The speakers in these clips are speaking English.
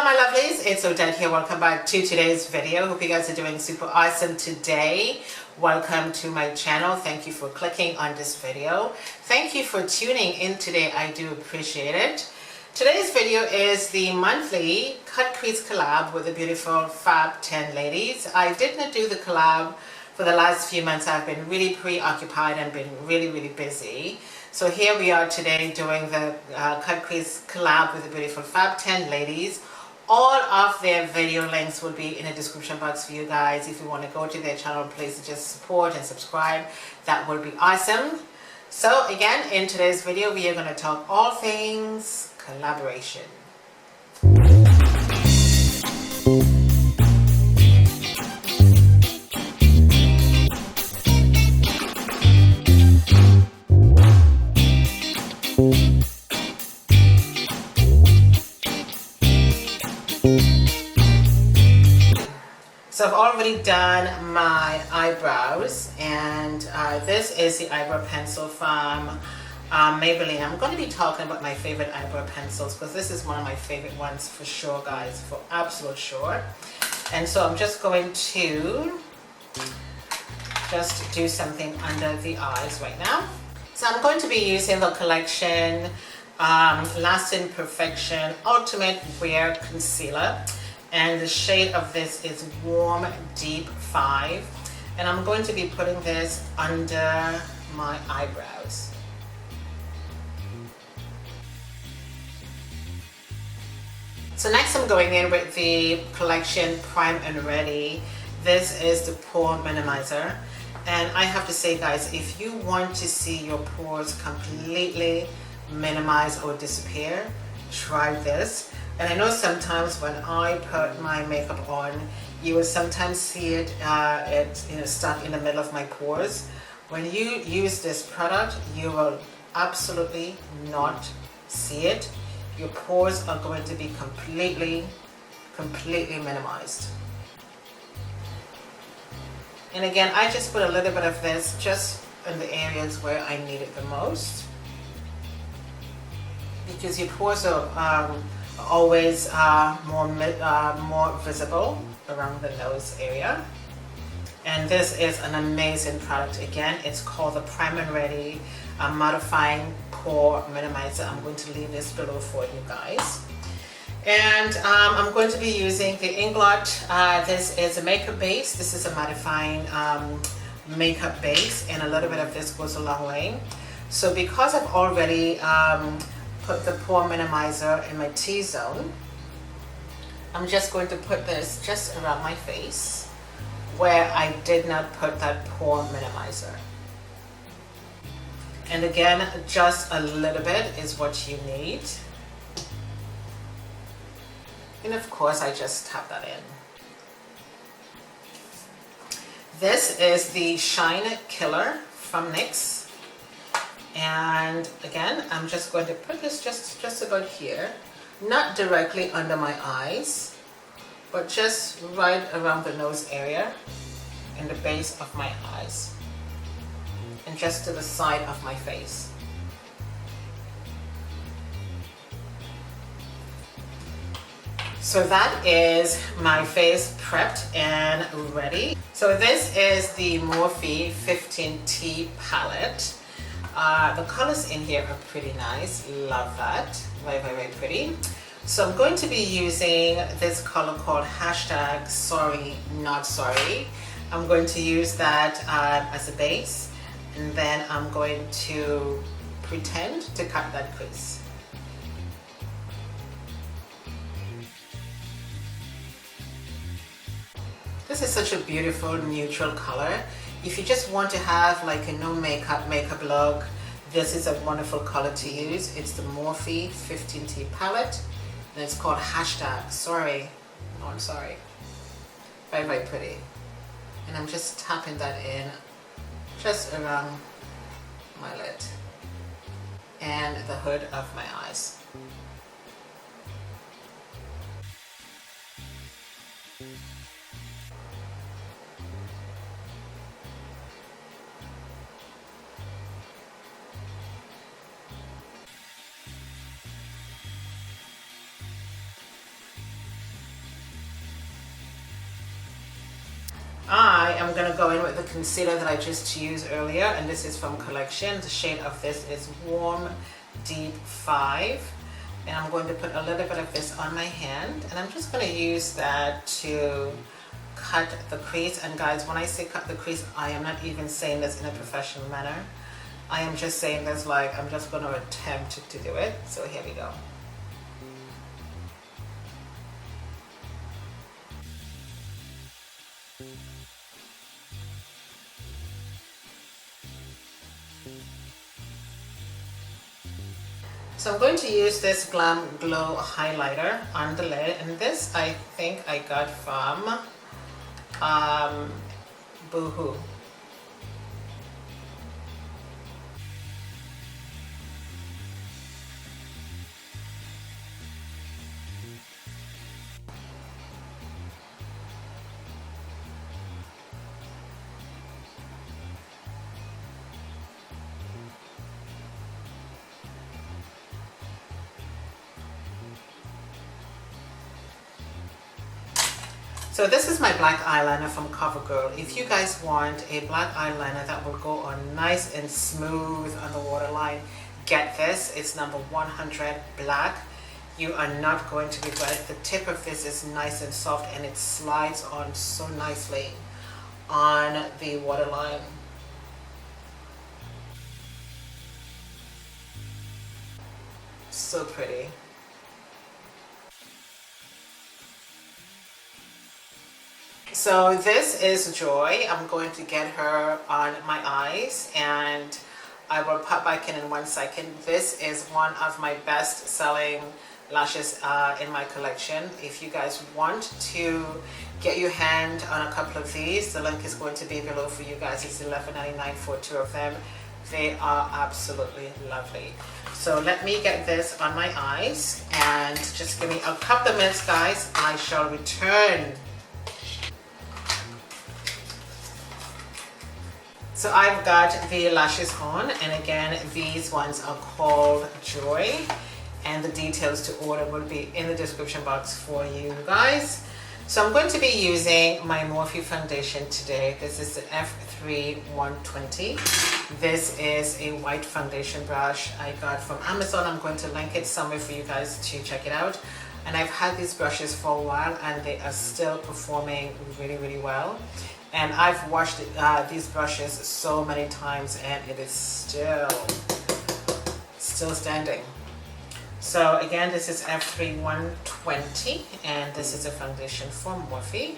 my lovelies, it's Odette here. Welcome back to today's video. Hope you guys are doing super awesome today. Welcome to my channel. Thank you for clicking on this video. Thank you for tuning in today. I do appreciate it. Today's video is the monthly cut crease collab with the beautiful Fab 10 ladies. I did not do the collab for the last few months. I've been really preoccupied and been really busy. So here we are today doing the cut crease collab with the beautiful Fab 10 ladies. All of their video links will be in the description box for you guys. If you want to go to their channel, please just support and subscribe. That would be awesome. So again, in today's video, we are going to talk all things collaboration. So I've already done my eyebrows, and this is the eyebrow pencil from Maybelline. I'm going to be talking about my favorite eyebrow pencils because this is one of my favorite ones for sure, guys, for absolute sure. And so I'm just going to just do something under the eyes right now. So I'm going to be using the collection Lasting Perfection Ultimate Wear Concealer. And the shade of this is Warm Deep 5, and I'm going to be putting this under my eyebrows. So next I'm going in with the collection Prime and Ready. This is the pore minimizer, and I have to say, guys, if you want to see your pores completely minimize or disappear, try this. And I know sometimes when I put my makeup on, you will sometimes see it, stuck in the middle of my pores. When you use this product, you will absolutely not see it. Your pores are going to be completely minimized. And again, I just put a little bit of this just in the areas where I need it the most, because your pores are always more visible around the nose area. And this is an amazing product. Again, it's called the Prime and Ready Modifying Pore Minimizer. I'm going to leave this below for you guys. And I'm going to be using the Inglot. This is a makeup base. This is a mattifying makeup base, and a little bit of this goes a long way. So because I've already put the pore minimizer in my T-zone, I'm just going to put this just around my face where I did not put that pore minimizer. And again, just a little bit is what you need. And of course, I just tap that in. This is the Shine Killer from NYX. And again, I'm just going to put this just about here, not directly under my eyes, but just right around the nose area, in the base of my eyes, and just to the side of my face. So that is my face prepped and ready. So this is the Morphe 15T palette. The colors in here are pretty nice. Love that. Very pretty. So I'm going to be using this color called hashtag Sorry Not Sorry. I'm going to use that as a base, and then I'm going to pretend to cut that crease. This is such a beautiful neutral color. If you just want to have like a no makeup look, this is a wonderful color to use. It's the Morphe 15T palette, and it's called hashtag Sorry Not Sorry. Very pretty. And I'm just tapping that in just around my lid and the hood of my eyes. am going to go in with the concealer that I just used earlier, and this is from Collection. The shade of this is Warm Deep 5, and I'm going to put a little bit of this on my hand, and I'm just going to use that to cut the crease. And guys, when I say cut the crease, I am not even saying this in a professional manner. I am just saying this like I'm just going to attempt to do it. So here we go. So I'm going to use this Glam Glow highlighter on the lid, and this I think I got from Boohoo. So this is my black eyeliner from CoverGirl. If you guys want a black eyeliner that will go on nice and smooth on the waterline, get this. It's number 100 black. You are not going to regret it. The tip of this is nice and soft, and it slides on so nicely on the waterline. So pretty. So this is Joy. I'm going to get her on my eyes, and I will pop back in 1 second. This is one of my best selling lashes in my collection. If you guys want to get your hand on a couple of these, the link is going to be below for you guys. It's $11.99 for 2 of them. They are absolutely lovely. So let me get this on my eyes, and just give me a couple of minutes, guys. I shall return. So I've got the lashes on, and again, these ones are called Joy, and the details to order will be in the description box for you guys. So I'm going to be using my Morphe foundation today. This is the F3 120. This is a white foundation brush I got from Amazon. I'm going to link it somewhere for you guys to check it out. And I've had these brushes for a while, and they are still performing really, really well. And I've washed these brushes so many times, and it is still standing. So again, this is F3 120, and this is a foundation from Morphe.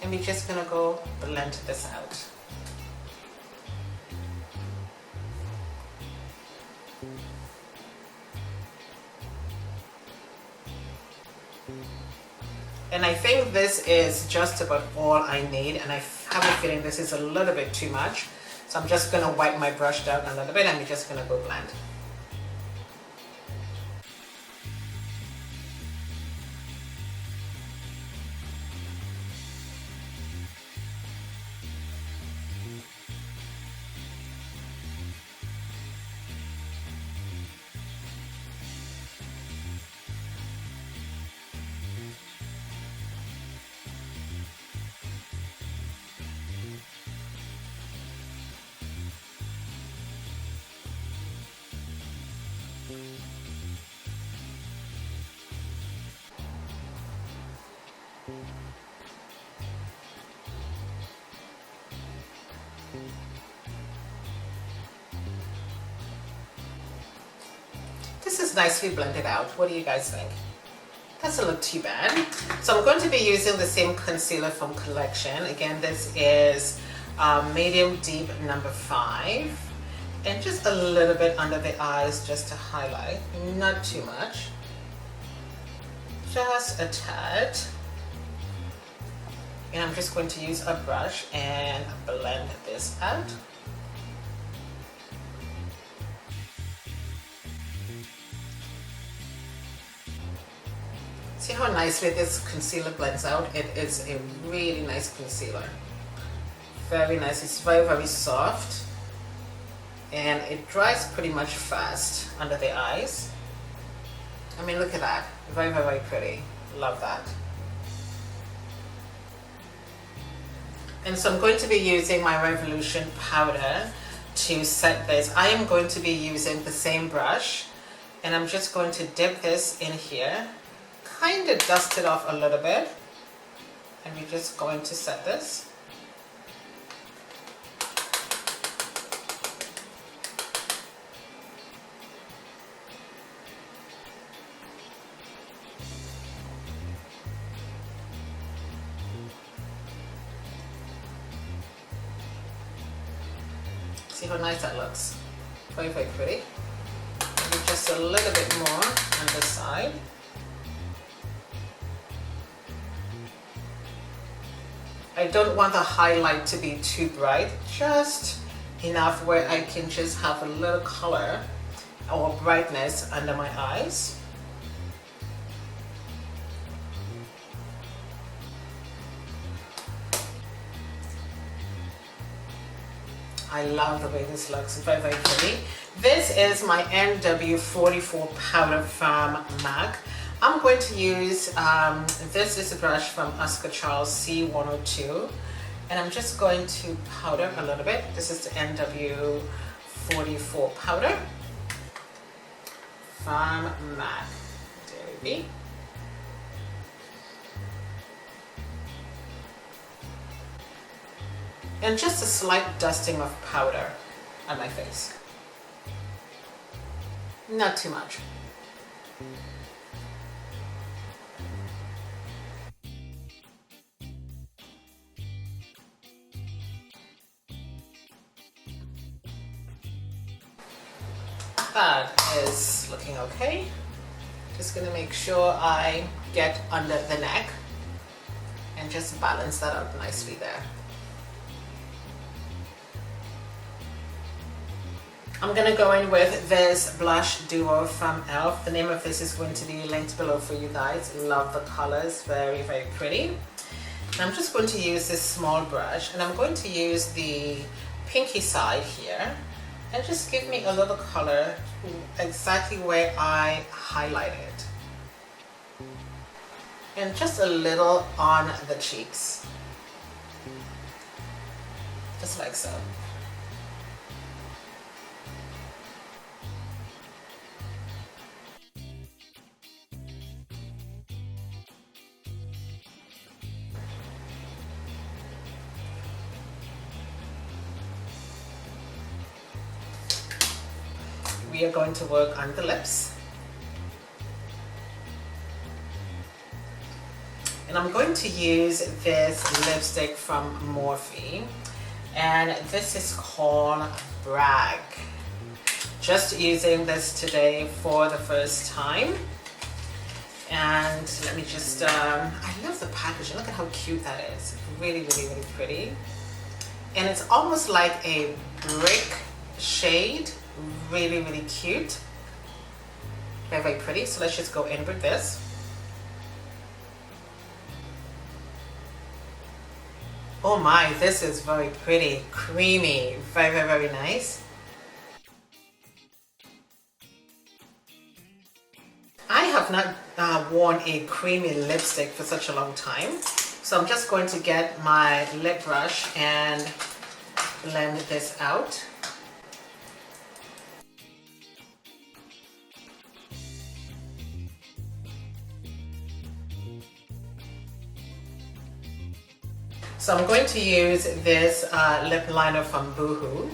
And we're just gonna go blend this out. And I think this is just about all I need, and I have a feeling this is a little bit too much. So I'm just going to wipe my brush down a little bit, and we're just going to go blend. This is nicely blended out. What do you guys think? Doesn't look too bad. So I'm going to be using the same concealer from Collection. Again, this is medium deep number 5, and just a little bit under the eyes just to highlight, not too much, just a tad. And I'm just going to use a brush and blend this out. See how nicely this concealer blends out? It is a really nice concealer. Very nice. It's very, very soft. And it dries pretty much fast under the eyes. I mean, look at that. Very, very, very pretty. Love that. And so I'm going to be using my Revolution powder to set this. I am going to be using the same brush, and I'm just going to dip this in here, kind of dust it off a little bit, and we're just going to set this. See how nice that looks? Very, very pretty. Maybe just a little bit more on this side. I don't want the highlight to be too bright, just enough where I can just have a little color or brightness under my eyes. I love the way this looks. It's very, very pretty. This is my NW44 powder from MAC. I'm going to use, this is a brush from Oscar Charles C102, and I'm just going to powder a little bit. This is the NW44 powder from MAC. Dede. And just a slight dusting of powder on my face. Not too much. That is looking okay. Just gonna make sure I get under the neck and just balance that out nicely there. I'm gonna go in with this blush duo from e.l.f. The name of this is going to be linked below for you guys. Love the colors, very, very pretty. And I'm just going to use this small brush, and I'm going to use the pinky side here and just give me a little color exactly where I highlighted. And just a little on the cheeks. Just like so. We are going to work on the lips. And I'm going to use this lipstick from Morphe, and this is called Brag. Just using this today for the first time. And let me just, I love the packaging. Look at how cute that is. Really, really, really pretty. And it's almost like a brick shade. Really, really cute. Very, very pretty. So let's just go in with this. Oh my, this is very pretty, creamy, very, very, very nice. I have not worn a creamy lipstick for such a long time. So I'm just going to get my lip brush and blend this out. So I'm going to use this lip liner from Boohoo.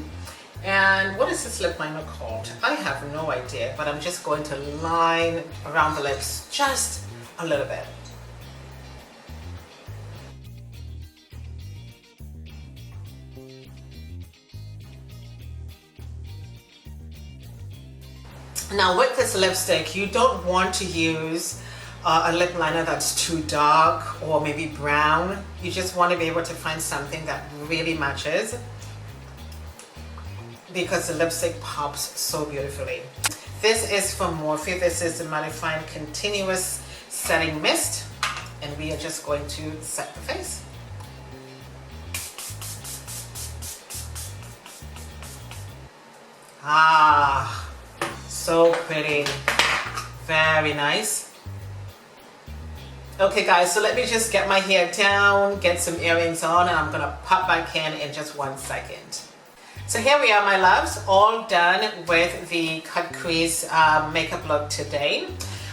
And what is this lip liner called? I have no idea, but I'm just going to line around the lips just a little bit. Now with this lipstick, you don't want to use a lip liner that's too dark or maybe brown. You just want to be able to find something that really matches, because the lipstick pops so beautifully. This is from Morphe. This is the Mattifying Continuous Setting Mist, and we are just going to set the face. Ah, so pretty. Very nice. Okay guys, so let me just get my hair down, get some earrings on, and I'm gonna pop back in just 1 second. So here we are, my loves, all done with the cut crease makeup look today.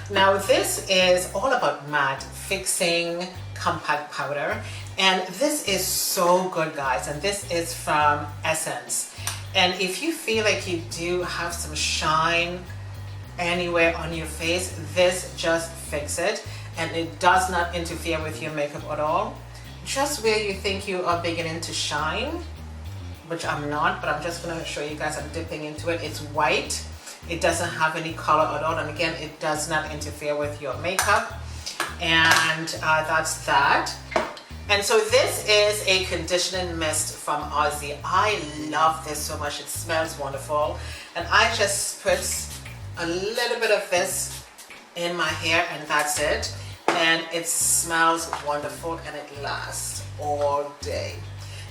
Now this is all about matte fixing compact powder, and this is so good guys, and this is from Essence. And if you feel like you do have some shine anywhere on your face, this just fix it. And it does not interfere with your makeup at all. Just where you think you are beginning to shine, which I'm not, but I'm just going to show you guys. I'm dipping into it. It's white. It doesn't have any color at all, and again, it does not interfere with your makeup. And that's that. And so this is a conditioning mist from Aussie. I love this so much. It smells wonderful, and I just put a little bit of this in my hair, and that's it. And it smells wonderful, and it lasts all day.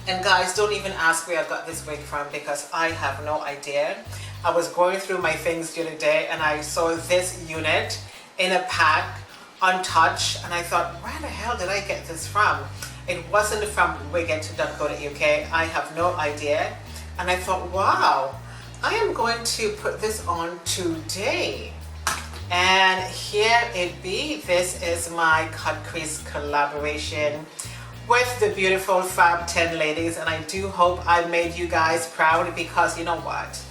And guys, don't even ask where I got this wig from, because I have no idea. I was going through my things the other day and I saw this unit in a pack untouched, and I thought, where the hell did I get this from? It wasn't from wigget.co.uk. I have no idea. And I thought, wow, I am going to put this on today. And here it be. This is my cut crease collaboration with the beautiful Fab 10 ladies, and I do hope I made you guys proud, because you know what?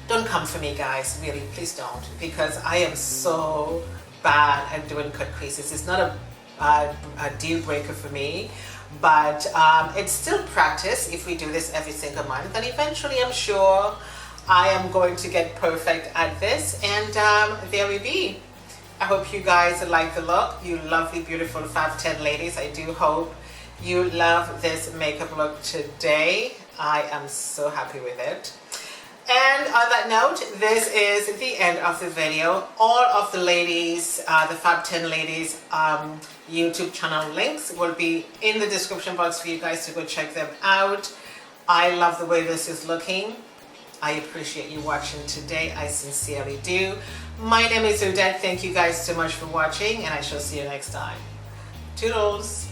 Don't come for me guys, really, please don't, because I am so bad at doing cut creases. It's not a deal breaker for me, but it's still practice if we do this every single month, and eventually I'm sure I am going to get perfect at this. And there we be. I hope you guys like the look, you lovely beautiful Fab 10 ladies. I do hope you love this makeup look today. I am so happy with it. And on that note, this is the end of the video. All of the ladies, the Fab 10 ladies YouTube channel links will be in the description box for you guys to go check them out. I love the way this is looking. I appreciate you watching today. I sincerely do. My name is Odette. Thank you guys so much for watching, and I shall see you next time. Toodles.